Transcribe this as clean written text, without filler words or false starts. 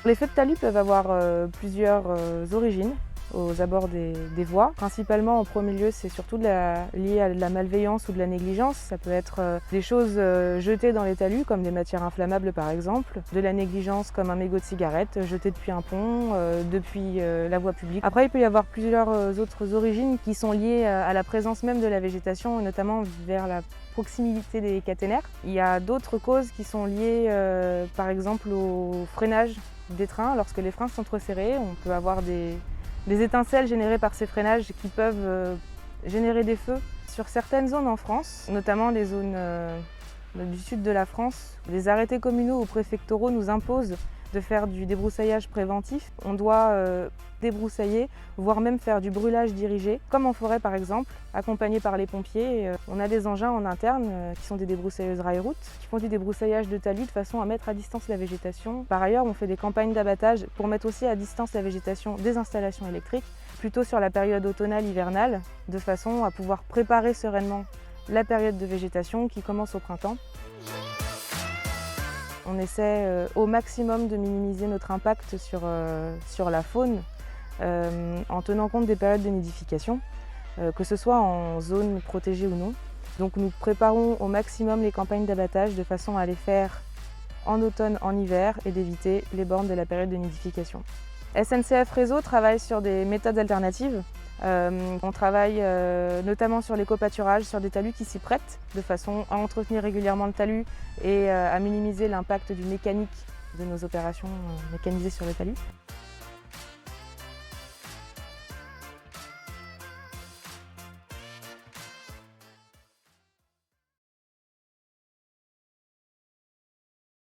Les feux de talus peuvent avoir plusieurs origines aux abords des voies. Principalement, en premier lieu, c'est surtout lié à de la malveillance ou de la négligence. Ça peut être des choses jetées dans les talus, comme des matières inflammables par exemple, de la négligence comme un mégot de cigarette jeté depuis un pont, depuis la voie publique. Après, il peut y avoir plusieurs autres origines qui sont liées à la présence même de la végétation, et notamment vers la proximité des caténaires. Il y a d'autres causes qui sont liées par exemple au freinage des trains. Lorsque les freins sont trop serrés, on peut avoir des étincelles générées par ces freinages qui peuvent générer des feux. Sur certaines zones en France, notamment les zones du sud de la France, les arrêtés communaux ou préfectoraux nous imposent de faire du débroussaillage préventif. On doit débroussailler, voire même faire du brûlage dirigé, comme en forêt par exemple, accompagné par les pompiers. On a des engins en interne qui sont des débroussailleuses rail-route, qui font du débroussaillage de talus de façon à mettre à distance la végétation. Par ailleurs, on fait des campagnes d'abattage pour mettre aussi à distance la végétation des installations électriques, plutôt sur la période automnale-hivernale, de façon à pouvoir préparer sereinement la période de végétation qui commence au printemps. On essaie au maximum de minimiser notre impact sur la faune en tenant compte des périodes de nidification, que ce soit en zone protégée ou non. Donc nous préparons au maximum les campagnes d'abattage de façon à les faire en automne, en hiver et d'éviter les bornes de la période de nidification. SNCF Réseau travaille sur des méthodes alternatives. On travaille notamment sur l'éco-pâturage, sur des talus qui s'y prêtent, de façon à entretenir régulièrement le talus et à minimiser l'impact du mécanique de nos opérations mécanisées sur le talus.